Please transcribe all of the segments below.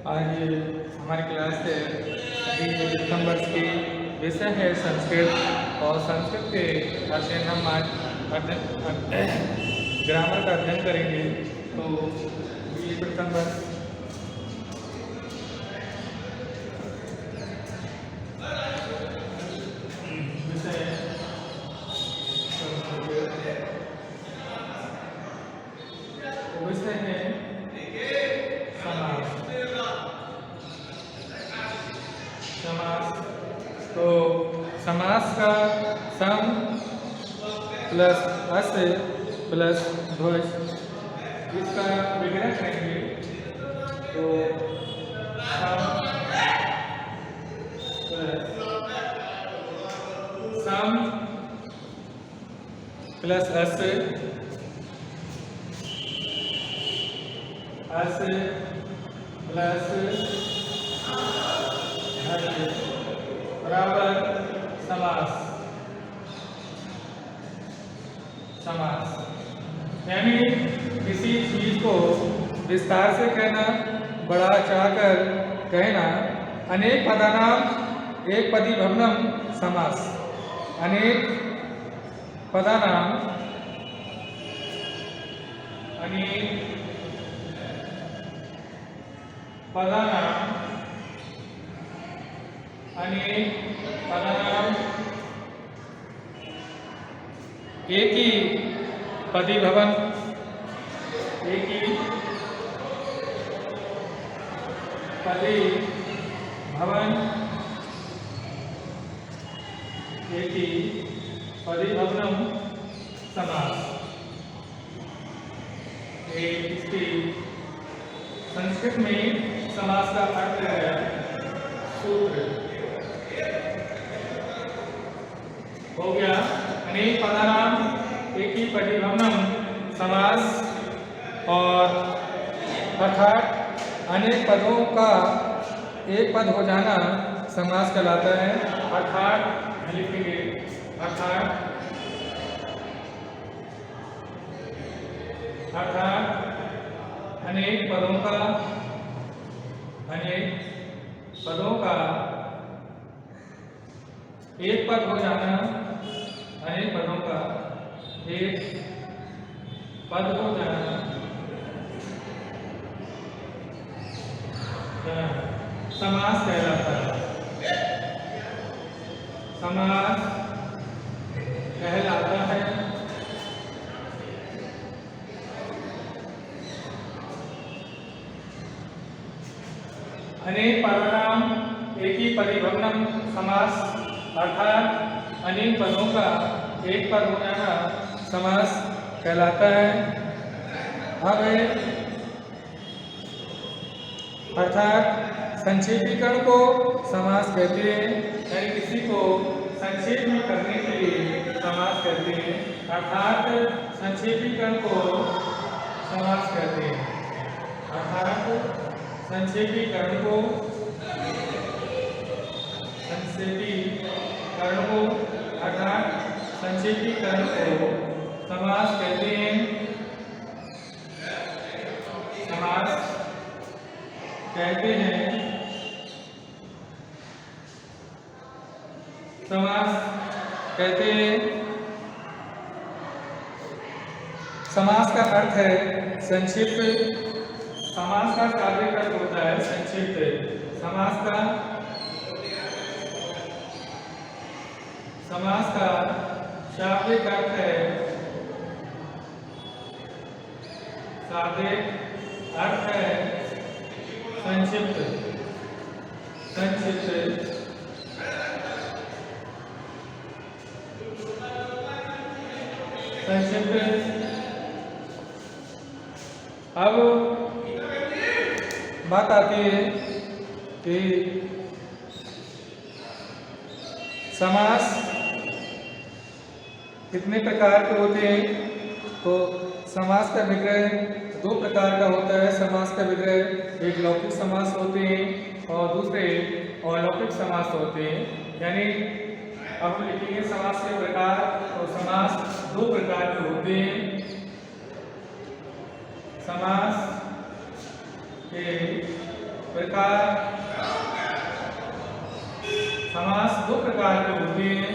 आज हमारी क्लास है अभी प्रथम वर्ष की विषय है संस्कृत और संस्कृत के अध्ययन हम आज ग्रामर का अध्ययन करेंगे। तो ये प्रथम वर्ष विषय विषय है समास। तो समास का सम प्लस अस प्लस ध्वज इसका विग्रह करेंगे। तो सम प्लस अस प्लस बराबर समास। यानी किसी चीज को विस्तार से कहना, बढ़ा चढ़ाकर कहना। अनेक पदानाम एक पदी भवनम समास। अनेक पदानाम एक ही पदी भवन, एक ही पदी भवन, एक ही पदी भवनम समास। इसकी संस्कृत में समास का अर्थ है सूत्र। हो गया अनेक पदानाम एक ही पदी भवनम समास। और अर्थात अनेक पदों का एक पद हो जाना समास कहलाता है। अर्थात लिखेंगे, अर्थात अनेक पदों का एक पद हो जाना, अनेक पदों का एक पद हो जाना समास कहलाता है। समास कहलाता है। अनेक पदानाम एक ही पदी भवनम समास। अर्थात अनेक पदों का एक पद हो जाना समास कहलाता है। अब अर्थात संक्षेपीकरण को समास कहते हैं। यानी किसी को संक्षेप में करने के लिए समास कहते हैं। अर्थात संक्षेपीकरण को समास कहते हैं। अर्थात संक्षेपीकरण को समास कहते हैं। समास का अर्थ है संक्षिप्त। समास का शाब्दिक अर्थ होता है संक्षिप्त। समास का शाब्दिक अर्थ है संक्षिप्त। अब बात आती है कि समास कितने प्रकार के होते हैं। तो समास का विग्रह दो प्रकार का होता है। समास का विग्रह एक लौकिक समास होते हैं और दूसरे अलौकिक समास होते हैं। यानी अब हम लिखेंगे समास के प्रकार। तो समास दो प्रकार के होते हैं। समास के प्रकार समास दो प्रकार के होते हैं।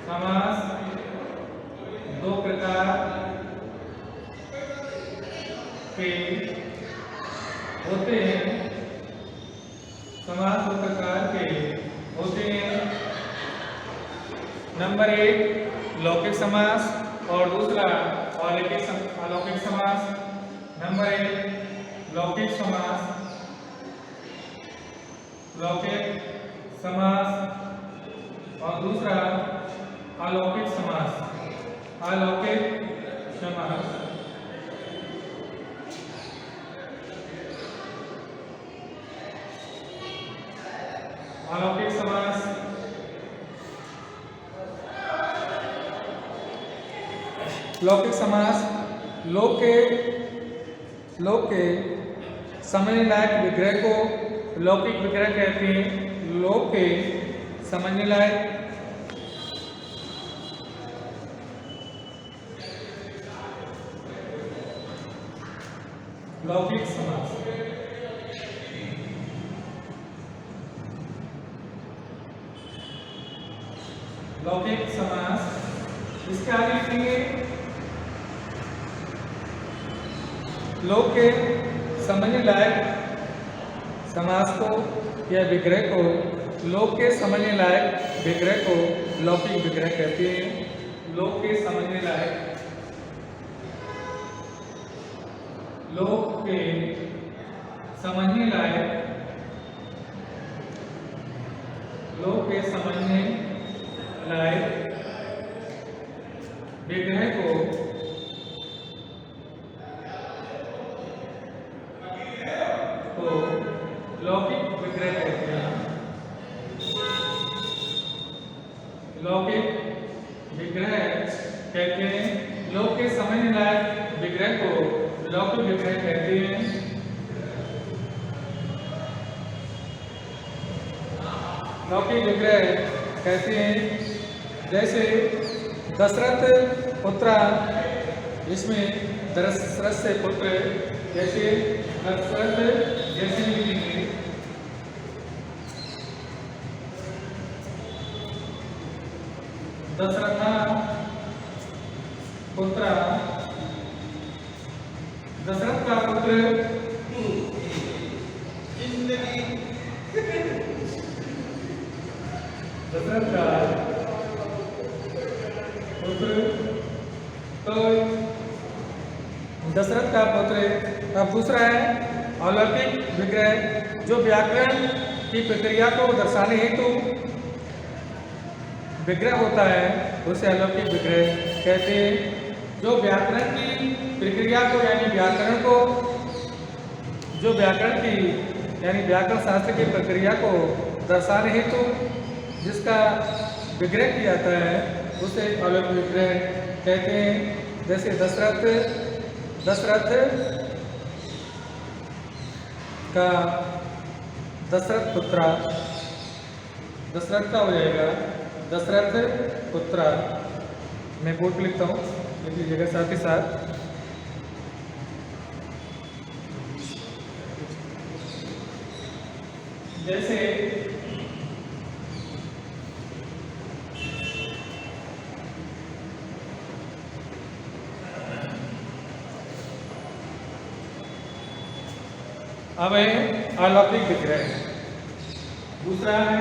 समास दो प्रकार के होते हैं। समास दो प्रकार के होते हैं। नंबर 1 लौकिक समास और दूसरा अलौकिक समास। नंबर 1 लौकिक समास, लौकिक समास और दूसरा अलौकिक समास। अलौकिक समास। अलौकिक समास लौकिक समास लोक के समझने लायक विग्रह को लौकिक विग्रह कहते हैं। लोक के समझने लायक लौकिक समास। लौकिक समास इसके आगे लिखेंगे लोक के समझने लायक समास को या विग्रह को, लोक के समझने लायक विग्रह को लौकिक विग्रह कहते हैं। लोक के समझने लायक, लोक के समझने लायक, लोक के समझने लायक विग्रह को लौकिक विग्रह कहते हैं। लौकिक विग्रह कहते हैं। लोक के समझने लायक विग्रह को लौकिक विग्रह कहते हैं। लौकिक विग्रह कहते हैं जैसे दशरथ पुत्रा, इसमें दशरथ से पुत्र, जैसे दशरथ जैसे लिखेंगे दशरथा पुत्र, दशरथ का पुत्र दशरथ का पुत्र, तो दशरथ का पुत्र। अब दूसरा है अलौकिक विग्रह, जो व्याकरण की प्रक्रिया को दर्शाने हेतु विग्रह होता है उसे अलौकिक विग्रह कहते हैं। जो व्याकरण की प्रक्रिया को यानी व्याकरण को, जो व्याकरण की यानी व्याकरण शास्त्र की प्रक्रिया को दर्शाने हेतु जिसका विग्रह किया जाता है उसे अलौकिक विग्रह कहते हैं। जैसे दशरथ का दशरथ पुत्रा, दशरथ का हो जाएगा दशरथ पुत्रा। मैं बोर्ड पे लिखता हूँ, लिख लीजिएगा साथ ही साथ। जैसे अब है अलौकिक विग्रह। दूसरा है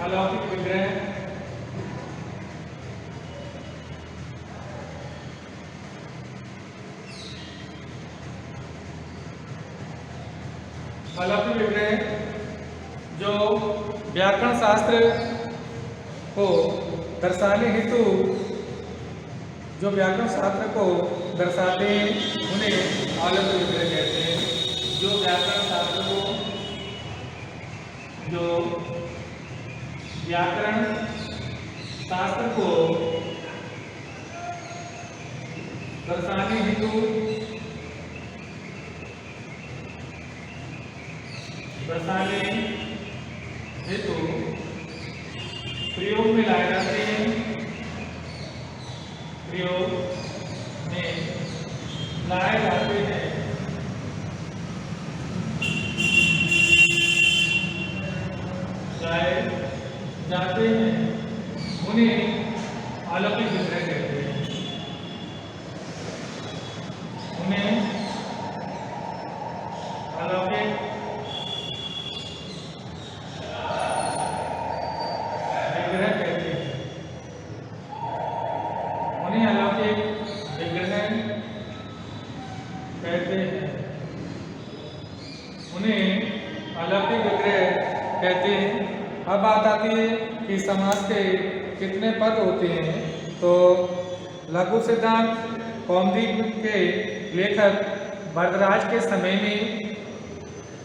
अलौकिक विग्रह। अलौकिक विग्रह जो व्याकरण शास्त्र को दर्शाने हेतु, जो व्याकरण शास्त्र को दर्शाते उन्हें अलौकिक विग्रह कहते हैं। जो व्याकरण शास्त्र को, जो व्याकरण शास्त्र को दर्शाने हेतु प्रयोग में लाए जाते हैं, प्रयोग में लाए जाते हैं जाते हैं उन्हें अलौकिक विग्रह कहते हैं। उन्हें अलौकिक विग्रह कहते हैं। उन्हें अलौकिक विग्रह कहते हैं। उन्हें अलौकिक विग्रह कहते हैं। अब बात आती है कि समास के कितने पद होते हैं। तो लघु सिद्धांत कौमुदी के लेखक वरदराज के समय में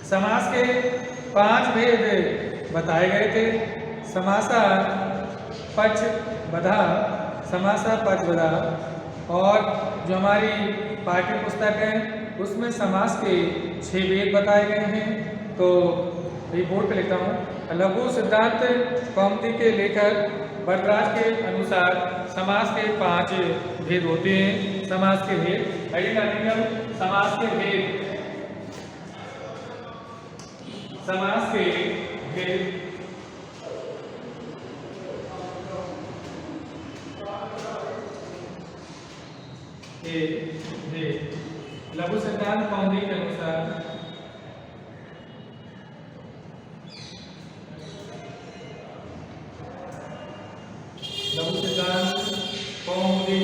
समास के 5 भेद बताए गए थे। समासा पचवधा, समासा पचवधा। और जो हमारी पाठ्य पुस्तक है उसमें समास के 6 भेद बताए गए हैं। तो ये बोर्ड पे लिखता हूँ। लघु सिद्धांत कौमुदी के लेखक वरदराज के अनुसार समास के 5 भेद होते हैं। समास के भेद समास के भेद, समास के भेद लघु सिद्धांत कौमुदी के अनुसार लघु सिद्धांत कौमुदी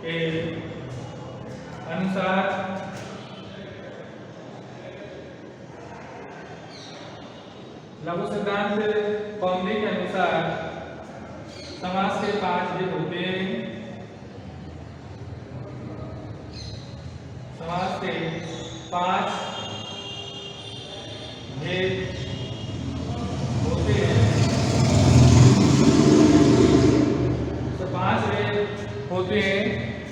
के अनुसार लघु सिद्धांत कौमुदी के अनुसार समास के 5 भेद होते हैं। समास के 5 भेद होते हैं। तो 5 भेद होते हैं।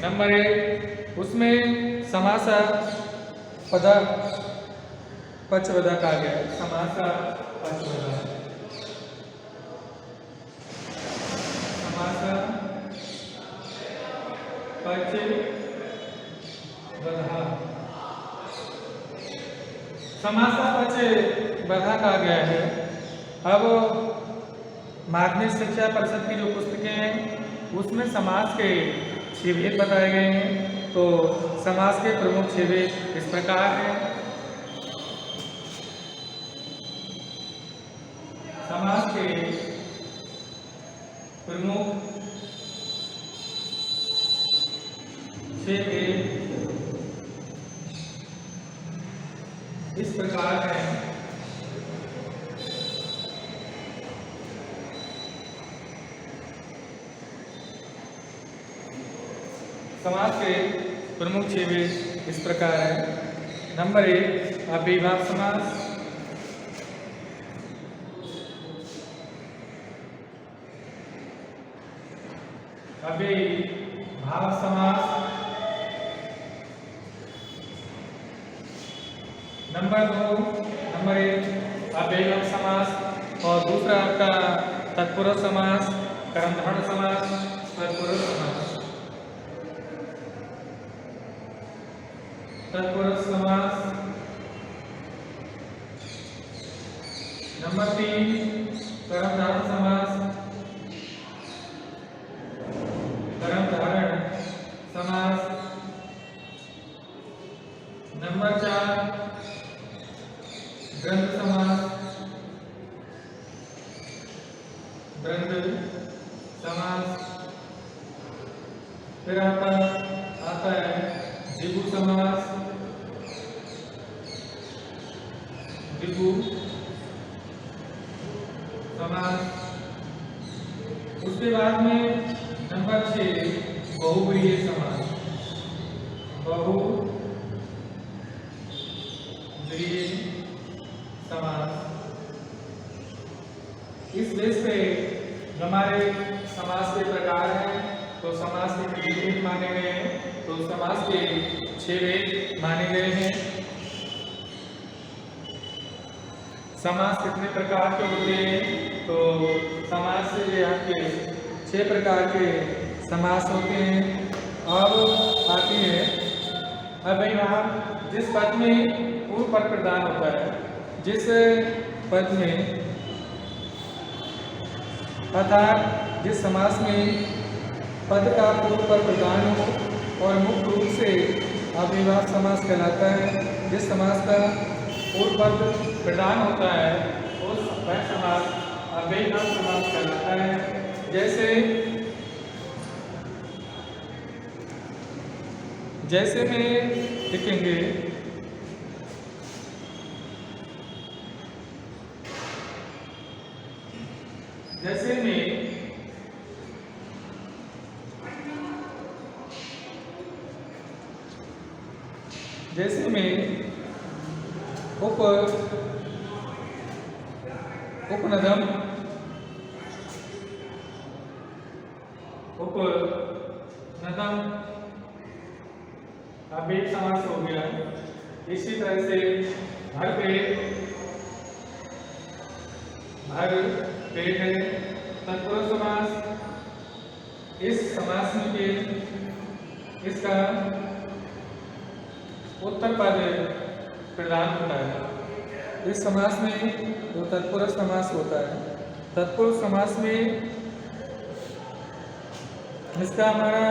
नंबर 1, उसमें समासा पदा पचवधा कहा गया है। समासा पचवधा, समासा पचवधा, समासा पचवधा कहा गया है। अब माध्यमिक शिक्षा परिषद की जो पुस्तकें हैं उसमें समास के 6 भेद बताए गए हैं। तो समास के प्रमुख 6 भेद इस प्रकार हैं। समास के प्रमुख 6 भेद इस प्रकार हैं। समास के प्रमुख 6 भेद इस प्रकार है। नंबर 1, अव्ययीभाव समास। अव्ययीभाव समास। नंबर 2, नंबर 1 अव्ययीभाव समास और दूसरा आपका तत्पुरुष समास, कर्मधारय समास, तत्पुरुष समास, तत्पुरुष समास। नंबर 3 कर्मधारय समास, कर्मधारय समास। नंबर 4 ग्रंथ समास, ग्रंथ समास। फिर आपका आता है द्विगु समास, द्विगु समास। उसके बाद में नंबर 6 बहुब्रीहि समास, बहुब्रीहि समास। इस बेस पे हमारे समास के प्रकार हैं। तो समास के कितने भेद माने गए हैं। तो समास के 6 भेद माने गए हैं। समास कितने प्रकार के होते हैं। तो समास से यहाँ के 6 प्रकार के समास होते हैं। अब आती है अव्ययीभाव, जिस पद में पूर्व पद प्रदान होता है, जिस पद में अर्थात जिस समास में पद का पूर्व पर प्रधान हो और मुख्य रूप से अव्ययभाव समास कहलाता है। जिस समास का पूर्व पद प्रधान होता है उस वह समास अव्ययभाव समास कहलाता है। जैसे में लिखेंगे जैसे में उपनदम अव्ययी समास हो गया। इसी तरह से भर पेट है तत्पुरुष समास। इस समास में इसका उत्तर पद प्रधान होता है। इस समास में जो तत्पुरुष समास होता है, तत्पुरुष समास में इसका हमारा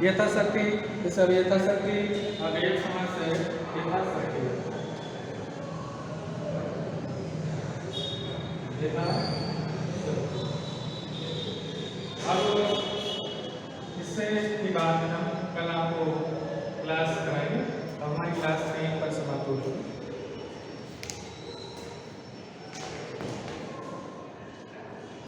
यथाशक्ति, इस अब यथाशक्ति अव्ययी समास है। यथाशक्ति अब इससे की बात हम कल आपको क्लास कराएंगे। हमारी क्लास 3 पर समाप्त होगी।